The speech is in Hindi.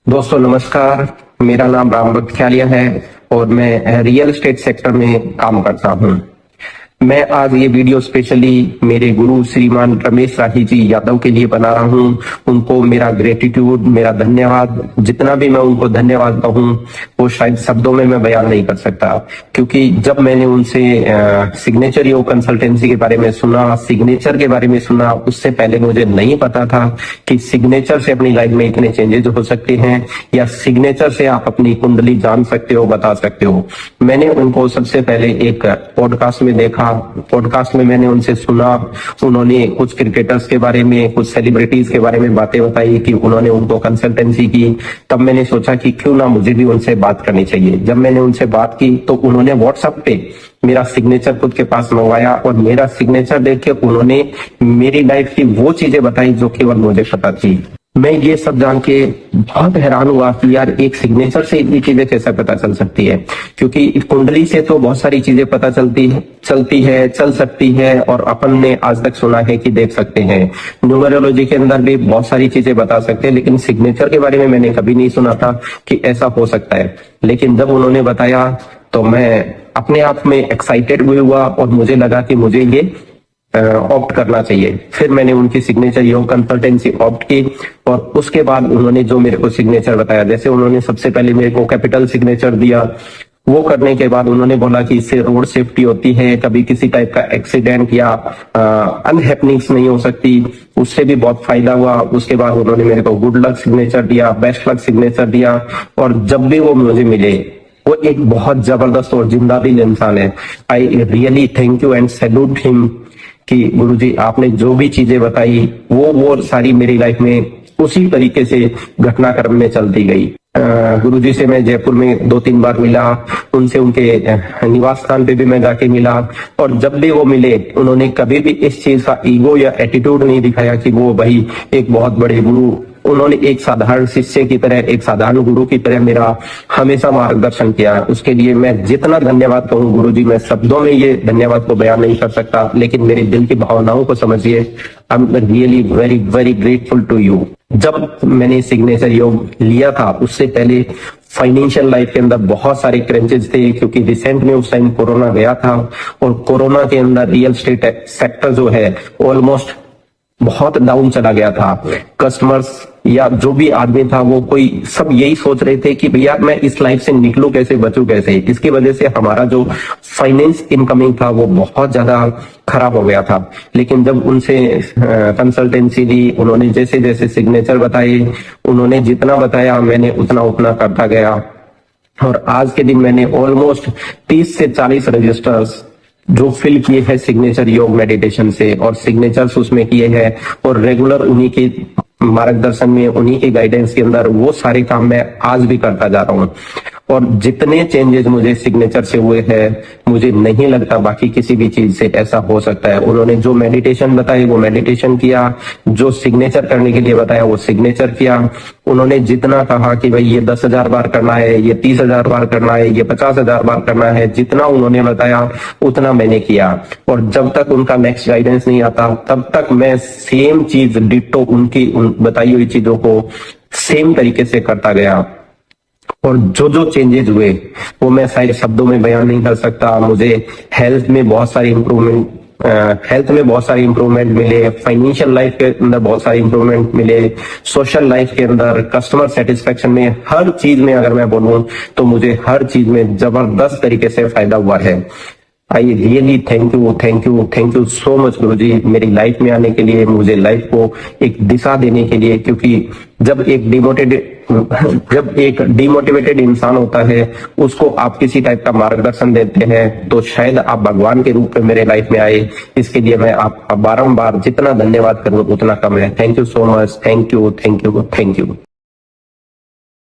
दोस्तों नमस्कार। मेरा नाम राम भट्ट है और मैं रियल एस्टेट सेक्टर में काम करता हूं। मैं आज ये वीडियो स्पेशली मेरे गुरु श्रीमान रमेश राही जी यादव के लिए बना रहा हूं। उनको मेरा ग्रेटिट्यूड, मेरा धन्यवाद, जितना भी मैं उनको धन्यवाद कहूं वो शायद शब्दों में मैं बयान नहीं कर सकता। क्योंकि जब मैंने उनसे सिग्नेचर योग कंसल्टेंसी के बारे में सुना, सिग्नेचर के बारे में सुना, उससे पहले मुझे नहीं पता था कि सिग्नेचर से अपनी लाइफ में इतने चेंजेस हो सकते हैं या सिग्नेचर से आप अपनी कुंडली जान सकते हो, बता सकते हो। मैंने उनको सबसे पहले एक पॉडकास्ट में देखा। पॉडकास्ट में मैंने उनसे सुना, उन्होंने कुछ क्रिकेटर्स के बारे में, कुछ सेलिब्रिटीज के बारे में बातें बताई कि उन्होंने उनको कंसल्टेंसी की। तब मैंने सोचा कि क्यों ना मुझे भी उनसे बात करनी चाहिए। जब मैंने उनसे बात की तो उन्होंने व्हाट्सएप पे मेरा सिग्नेचर खुद के पास मंगवाया और मेरा सिग्नेचर देख के उन्होंने मेरी लाइफ की वो चीजें बताई जो केवल मुझे पता थी। मैं ये सब जान के बहुत हैरान हुआ कि यार एक सिग्नेचर से इतनी चीजें कैसे पता चल सकती है। क्योंकि कुंडली से तो बहुत सारी चीजें पता चल सकती है और अपन ने आज तक सुना है कि देख सकते हैं। न्यूमरोलॉजी के अंदर भी बहुत सारी चीजें बता सकते हैं, लेकिन सिग्नेचर के बारे में मैंने कभी नहीं सुना था कि ऐसा हो सकता है। लेकिन जब उन्होंने बताया तो मैं अपने आप में एक्साइटेड भी हुआ और मुझे लगा कि मुझे ये ऑप्ट करना चाहिए। फिर मैंने उनकी सिग्नेचर योग कंसल्टेंसी ऑप्ट की और उसके बाद उन्होंने जो मेरे को सिग्नेचर बताया, जैसे उन्होंने सबसे पहले मेरे को कैपिटल सिग्नेचर दिया। वो करने के बाद उन्होंने बोला कि इससे रोड सेफ्टी होती है, कभी किसी टाइप का एक्सीडेंट या अनहैपनिंग्स नहीं हो सकती, उससे भी बहुत फायदा हुआ। उसके बाद उन्होंने मेरे को गुड लक सिग्नेचर दिया, बेस्ट लक सिग्नेचर दिया और जब भी वो मुझे मिले वो एक बहुत जबरदस्त और जिंदा दिल इंसान है। I really thank you and salute him कि गुरुजी आपने जो भी चीजें बताई वो सारी मेरी लाइफ में उसी तरीके से घटनाक्रम में चलती गई। गुरुजी से मैं जयपुर में 2-3 बार मिला, उनसे उनके निवास स्थान पे भी मैं जाके मिला और जब भी वो मिले उन्होंने कभी भी इस चीज का ईगो या एटीट्यूड नहीं दिखाया कि वो भाई एक बहुत बड़े गुरु। उन्होंने एक साधारण शिष्य की तरह, एक साधारण गुरु की तरह मेरा हमेशा मार्गदर्शन किया। उसके लिए मैं जितना धन्यवाद कहूँ गुरुजी, मैं शब्दों में ये धन्यवाद को बयान नहीं कर सकता, लेकिन मेरे दिल की भावनाओं को समझिए। I am really very very grateful to you. जब मैंने सिग्नेचर योग लिया था उससे पहले फाइनेंशियल लाइफ के अंदर बहुत सारे क्रंचेस थे, क्योंकि रिसेंट में उस टाइम कोरोना गया था और कोरोना के अंदर रियल एस्टेट सेक्टर जो है ऑलमोस्ट बहुत डाउन चला गया था। कस्टमर्स या जो भी आदमी था वो कोई सब यही सोच रहे थे कि भैया मैं इस लाइफ से निकलूं कैसे, बचूं कैसे। इसकी वजह से हमारा जो फाइनेंस इनकमिंग था वो बहुत ज्यादा खराब हो गया था। लेकिन जब उनसे कंसल्टेंसी ली, उन्होंने जैसे जैसे सिग्नेचर बताए, उन्होंने जितना बताया मैंने उतना उतना करता गया और आज के दिन मैंने ऑलमोस्ट 30 से 40 रजिस्टर्स जो फिल किए हैं सिग्नेचर योग मेडिटेशन से और सिग्नेचर्स उसमें किए हैं और रेगुलर उन्हीं के मार्गदर्शन में, उन्हीं के गाइडेंस के अंदर वो सारे काम मैं आज भी करता जा रहा हूँ। और जितने चेंजेस मुझे सिग्नेचर से हुए हैं मुझे नहीं लगता बाकी किसी भी चीज से ऐसा हो सकता है। उन्होंने जो मेडिटेशन बताई वो मेडिटेशन किया, जो सिग्नेचर करने के लिए बताया वो सिग्नेचर किया। उन्होंने जितना कहा कि भाई ये 10,000 बार करना है, ये 30,000 बार करना है, ये 50,000 बार करना है, जितना उन्होंने बताया उतना मैंने किया। और जब तक उनका नेक्स्ट गाइडेंस नहीं आता तब तक मैं सेम चीज डिट्टो उनकी बताई हुई चीजों को सेम तरीके से करता गया। और जो जो चेंजेस हुए वो मैं शायद शब्दों में बयान नहीं कर सकता। मुझे हेल्थ में बहुत सारी इंप्रूवमेंट मिले, फाइनेंशियल लाइफ के अंदर बहुत सारे इंप्रूवमेंट मिले, सोशल लाइफ के अंदर, कस्टमर सेटिस्फेक्शन में, हर चीज में अगर मैं बोलूं तो मुझे हर चीज में जबरदस्त तरीके से फायदा हुआ है। I really thank you so much Guruji मेरी लाइफ में आने के लिए, मुझे लाइफ को एक दिशा देने के लिए। क्योंकि जब एक डिमोटिवेटेड इंसान होता है उसको आप किसी टाइप का मार्गदर्शन देते हैं तो शायद आप भगवान के रूप में मेरे लाइफ में आए। इसके लिए मैं आपका बारंबार जितना धन्यवाद करूं उतना कम है। Thank you so much. Thank you.